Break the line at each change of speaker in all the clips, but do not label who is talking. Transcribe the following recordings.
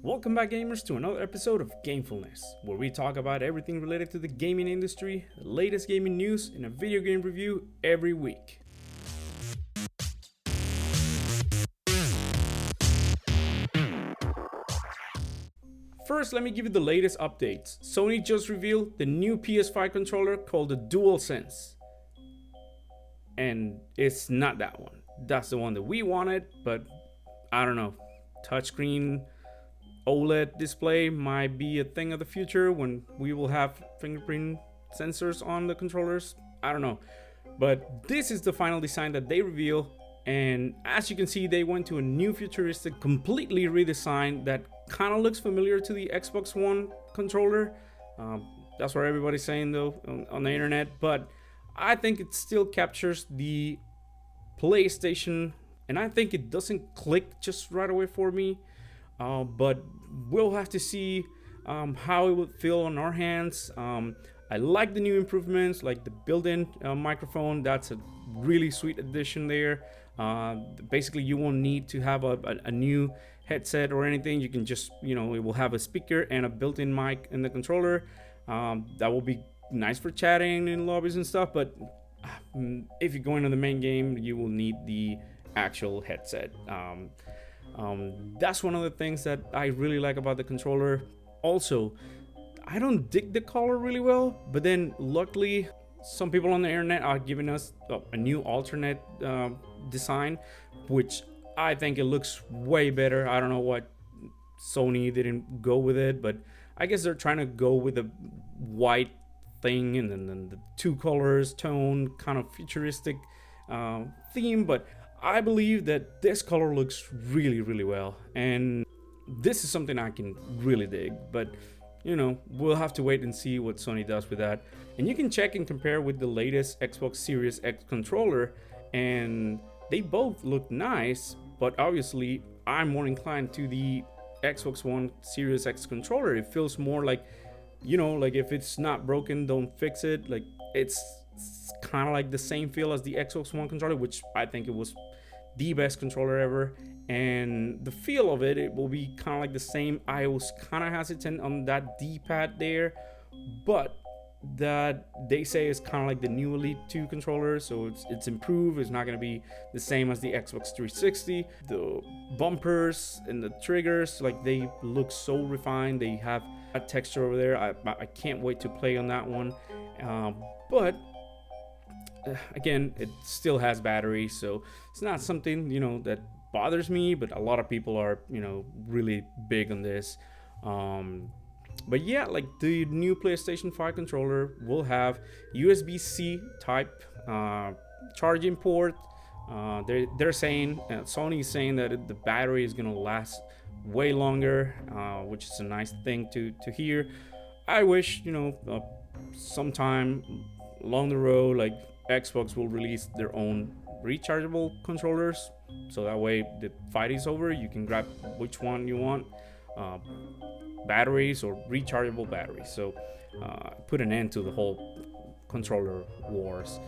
Welcome back, gamers, to another episode of Gamefulness, where we talk about everything related to the gaming industry, the latest gaming news, and a video game review every week. First, let me give you the latest updates. Sony just revealed the new PS5 controller called the DualSense. And it's not that one. That's the one that we wanted, but I don't know. Touchscreen OLED display might be a thing of the future when we will have fingerprint sensors on the controllers. I don't know. But this is the final design that they reveal. And as you can see, they went to a new futuristic, completely redesigned that kind of looks familiar to the Xbox One controller. That's what everybody's saying though on the internet. But I think it still captures the PlayStation. And I think it doesn't click just right away for me. But we'll have to see how it would feel on our hands. I like the new improvements, like the built-in microphone. That's a really sweet addition there. Basically, you won't need to have a new headset or anything. You can just, it will have a speaker and a built-in mic in the controller. That will be nice for chatting in lobbies and stuff. But if you go into the main game, you will need the actual headset. That's one of the things that I really like about the controller. Also, I don't dig the color really well, but then luckily some people on the internet are giving us a new alternate design, which I think it looks way better. I don't know what Sony didn't go with it, but I guess they're trying to go with a white thing and then the two colors tone kind of futuristic theme. But I believe that this color looks really, really well, and this is something I can really dig. But we'll have to wait and see what Sony does with that. And you can check and compare with the latest Xbox Series X controller, and they both look nice. But obviously, I'm more inclined to the Xbox One Series X controller. It feels more like, like if it's not broken, don't fix it. Like it's kind of like the same feel as the Xbox One controller, which I think it was the best controller ever. And the feel of it will be kind of like the same. I was kind of hesitant on that D-pad there, but that they say is kind of like the new Elite 2 controller, so it's improved. It's not going to be the same as the Xbox 360. The bumpers and the triggers, like, they look so refined. They have a texture over there. I can't wait to play on that one. But again, it still has battery, so it's not something that bothers me. But a lot of people are really big on this. But yeah, like the new PlayStation 5 controller will have USB-C type charging port. They're saying, Sony is saying that the battery is gonna last way longer, which is a nice thing to hear. I wish sometime along the road, like, Xbox will release their own rechargeable controllers, so that way the fight is over. You can grab which one you want, batteries or rechargeable batteries. So put an end to the whole controller wars.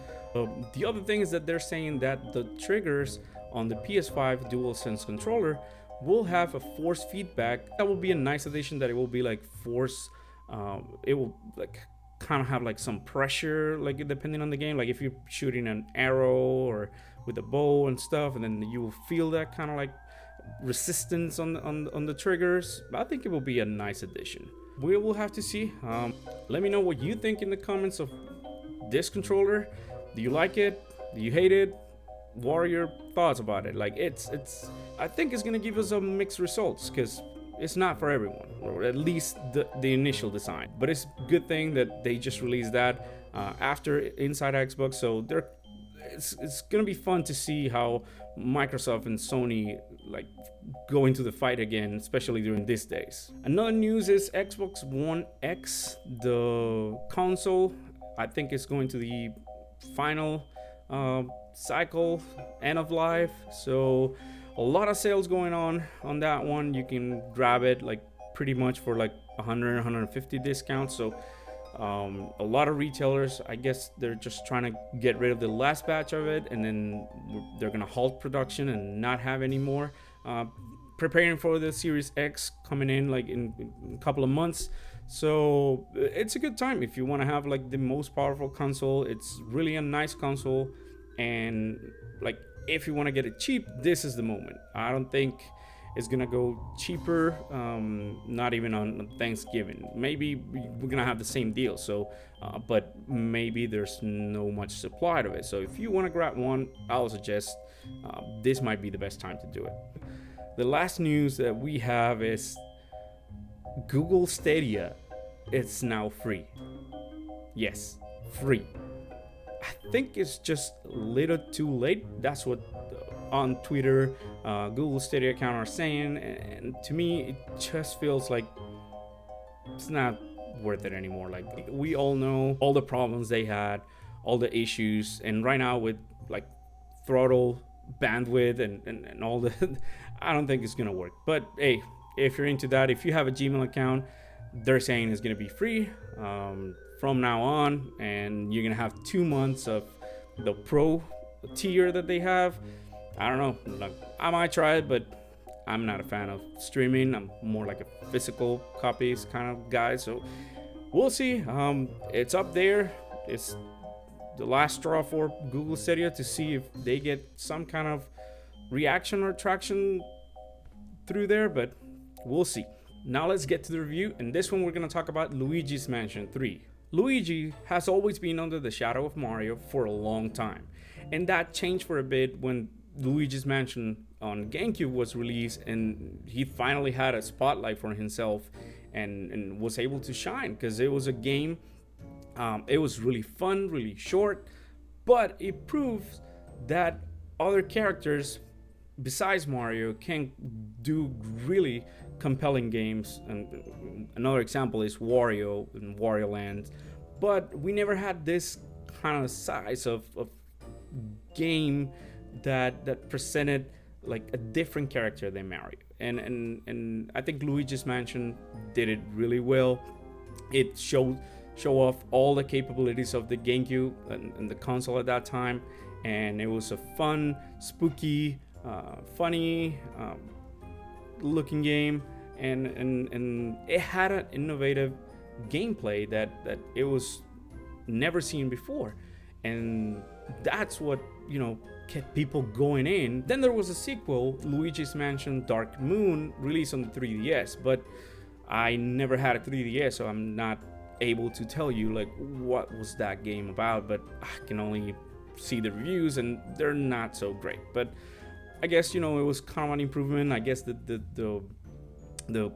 The other thing is that they're saying that the triggers on the PS5 DualSense controller will have a force feedback. That will be a nice addition, that it will be like force. It will like kind of have like some pressure, like depending on the game, like if you're shooting an arrow or with a bow and stuff, and then you will feel that kind of like resistance on the triggers. I think it will be a nice addition. We will have to see. Let me know what you think in the comments of this controller. Do you like it? Do you hate it? What are your thoughts about it? Like, it's I think it's gonna give us some mixed results, because it's not for everyone, or at least the initial design. But it's a good thing that they just released that after Inside Xbox. So it's gonna be fun to see how Microsoft and Sony like go into the fight again, especially during these days. Another news is Xbox One X, the console. I think it's going to the final cycle, end of life. So a lot of sales going on that one. You can grab it like pretty much for like 150 discounts. So a lot of retailers, I guess they're just trying to get rid of the last batch of it, and then they're gonna halt production and not have any more. preparing for the Series X coming in like in a couple of months. So it's a good time if you want to have like the most powerful console. It's really a nice console, and like if you want to get it cheap, this is the moment. I don't think it's gonna go cheaper, not even on Thanksgiving. Maybe we're gonna have the same deal, so but maybe there's no much supply of it. So if you want to grab one, I'll suggest this might be the best time to do it. The last news that we have is Google Stadia. It's now free. Yes, free. I think it's just a little too late. That's what on Twitter, Google Stadia account are saying, and to me, it just feels like it's not worth it anymore. Like, we all know all the problems they had, all the issues, and right now with like throttle, bandwidth, and all the, I don't think it's gonna work. But hey, if you're into that, if you have a Gmail account, they're saying it's gonna be free from now on, and you're gonna have 2 months of the pro tier that they have. I don't know, like, I might try it, but I'm not a fan of streaming. I'm more like a physical copies kind of guy, so we'll see. It's up there. It's the last straw for Google Stadia to see if they get some kind of reaction or traction through there, but we'll see. Now let's get to the review. In this one, we're going to talk about Luigi's Mansion 3. Luigi has always been under the shadow of Mario for a long time, and that changed for a bit when Luigi's Mansion on GameCube was released, and he finally had a spotlight for himself and was able to shine, because it was a game, it was really fun, really short, but it proves that other characters besides Mario can do really compelling games. And another example is Wario in Wario Land, but we never had this kind of size of game that presented like a different character than Mario, and I think Luigi's Mansion did it really well. It show off all the capabilities of the GameCube and the console at that time, and it was a fun, spooky, funny looking game, and it had an innovative gameplay that it was never seen before, and that's what, you know, kept people going in. Then there was a sequel, Luigi's Mansion Dark Moon, released on the 3DS, but I never had a 3DS, so I'm not able to tell you like what was that game about, but I can only see the reviews and they're not so great. But I guess, you know, it was kind of an improvement. I guess the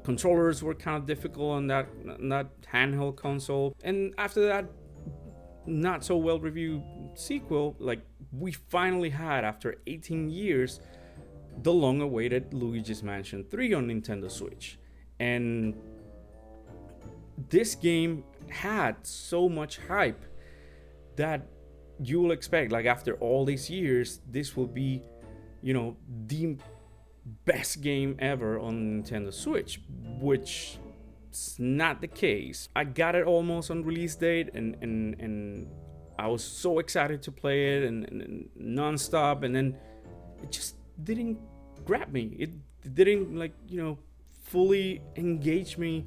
controllers were kind of difficult on that handheld console, and after that not so well reviewed sequel, like, we finally had, after 18 years, the long awaited Luigi's Mansion 3 on Nintendo Switch. And this game had so much hype that you will expect, like, after all these years, this will be, you know, the best game ever on Nintendo Switch, which is not the case. I got it almost on release date, and I was so excited to play it and non-stop, and then it just didn't grab me. It didn't, like, you know, fully engage me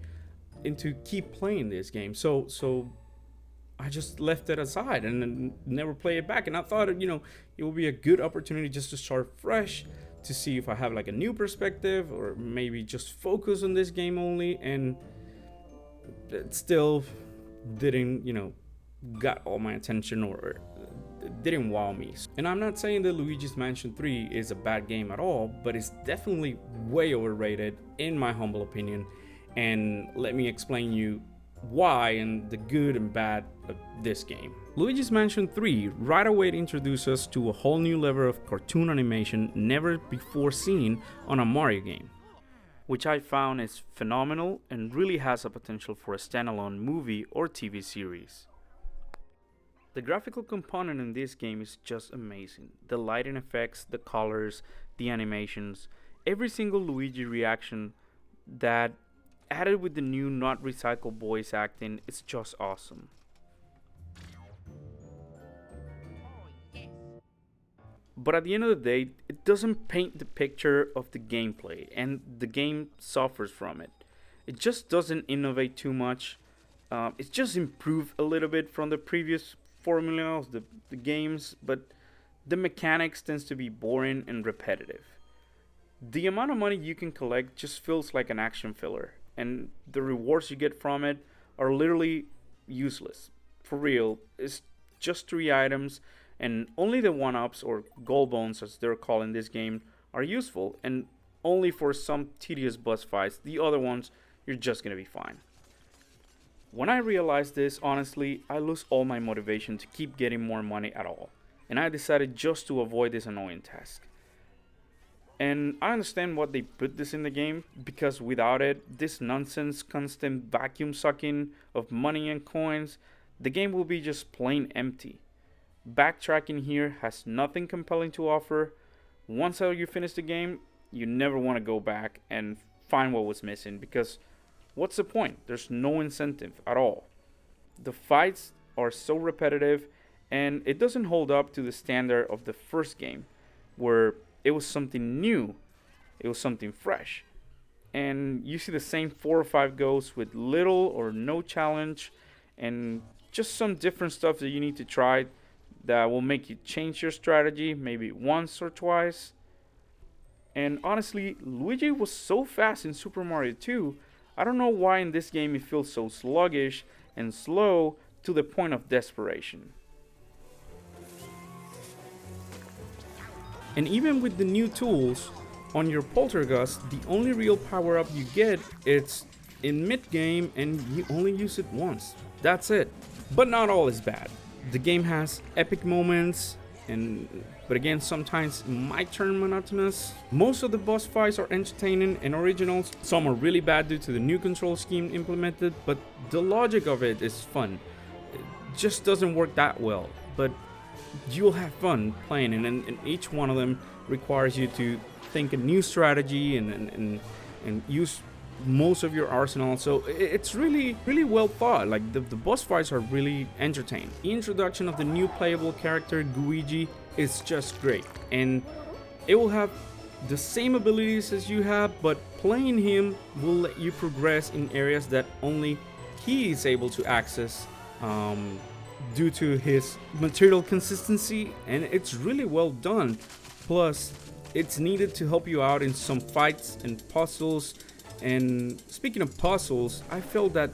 into keep playing this game. So I just left it aside and then never play it back. And I thought, you know, it would be a good opportunity just to start fresh, to see if I have like a new perspective, or maybe just focus on this game only. And it still didn't, you know, got all my attention, or didn't wow me. And I'm not saying that Luigi's Mansion 3 is a bad game at all, but it's definitely way overrated in my humble opinion. And let me explain you why and the good and bad of this game. Luigi's Mansion 3 right away introduces us to a whole new level of cartoon animation never before seen on a Mario game, which I found is phenomenal and really has a potential for a standalone movie or TV series. The graphical component in this game is just amazing. The lighting effects, the colors, the animations, every single Luigi reaction that added with the new not recycled voice acting is just awesome. But at the end of the day, it doesn't paint the picture of the gameplay, and the game suffers from it. It just doesn't innovate too much. It's just improved a little bit from the previous formula of the games, but the mechanics tends to be boring and repetitive. The amount of money you can collect just feels like an action filler, and the rewards you get from it are literally useless. For real, it's just 3 items, and only the 1-ups or gold bones, as they're called in this game, are useful, and only for some tedious boss fights. The other ones, you're just gonna be fine. When I realized this, honestly, I lose all my motivation to keep getting more money at all, and I decided just to avoid this annoying task. And I understand what they put this in the game, because without it, this nonsense constant vacuum sucking of money and coins, the game will be just plain empty. Backtracking here has nothing compelling to offer. Once you finish the game, you never want to go back and find what was missing, because what's the point? There's no incentive at all. The fights are so repetitive, and it doesn't hold up to the standard of the first game, where it was something new, it was something fresh. And you see the same 4 or 5 ghosts with little or no challenge, and just some different stuff that you need to try that will make you change your strategy maybe once or twice. And honestly, Luigi was so fast in Super Mario 2, I don't know why in this game it feels so sluggish and slow to the point of desperation. And even with the new tools on your Poltergust, the only real power up you get is in mid-game, and you only use it once. That's it. But not all is bad. The game has epic moments, but again, sometimes it might turn monotonous. Most of the boss fights are entertaining and original. Some are really bad due to the new control scheme implemented, but the logic of it is fun. It just doesn't work that well, but you'll have fun playing, and each one of them requires you to think a new strategy and use most of your arsenal. So it's really well thought. Like the boss fights are really entertaining. The introduction of the new playable character Luigi is just great, and it will have the same abilities as you have, but playing him will let you progress in areas that only he is able to access due to his material consistency, and it's really well done. Plus, it's needed to help you out in some fights and puzzles. And speaking of puzzles, I felt that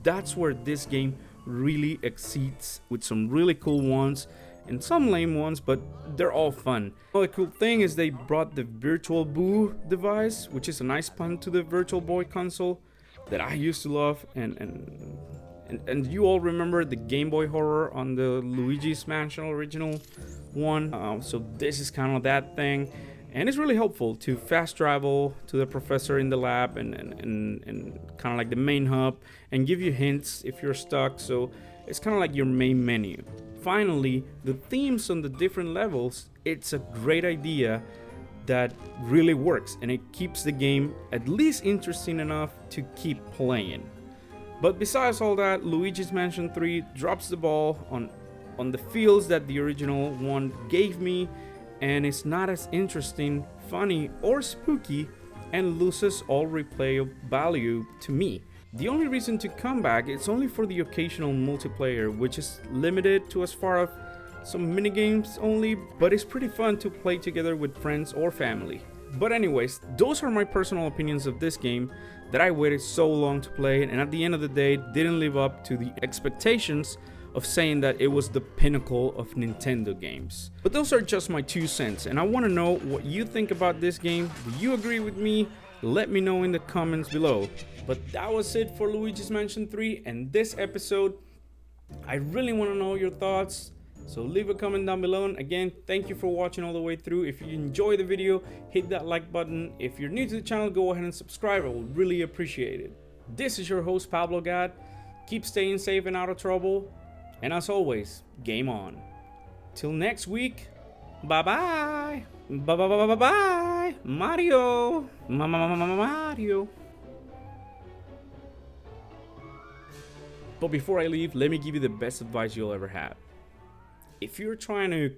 that's where this game really exceeds, with some really cool ones and some lame ones, but they're all fun. Another cool thing is they brought the Virtual Boo device, which is a nice pun to the Virtual Boy console that I used to love, and you all remember the Game Boy horror on the Luigi's Mansion original one. So this is kind of that thing, and it's really helpful to fast travel to the professor in the lab and kind of like the main hub, and give you hints if you're stuck. So it's kind of like your main menu. Finally, the themes on the different levels, it's a great idea that really works, and it keeps the game at least interesting enough to keep playing. But besides all that, Luigi's Mansion 3 drops the ball on the feels that the original one gave me, and it's not as interesting, funny, or spooky, and loses all replay value to me. The only reason to come back is only for the occasional multiplayer, which is limited to as far as some minigames only, but it's pretty fun to play together with friends or family. But anyways, those are my personal opinions of this game that I waited so long to play, and at the end of the day didn't live up to the expectations of saying that it was the pinnacle of Nintendo games. But those are just my 2 cents, and I want to know what you think about this game. Do you agree with me? Let me know in the comments below. But that was it for Luigi's Mansion 3 and this episode. I really want to know your thoughts, so leave a comment down below. And again, thank you for watching all the way through. If you enjoyed the video, hit that like button. If you're new to the channel, go ahead and subscribe. I would really appreciate it. This is your host, Pablo Gad. Keep staying safe and out of trouble. And as always, game on. Till next week, bye-bye. Bye-bye-bye-bye-bye. Mario. Mario. But before I leave, let me give you the best advice you'll ever have. If you're trying to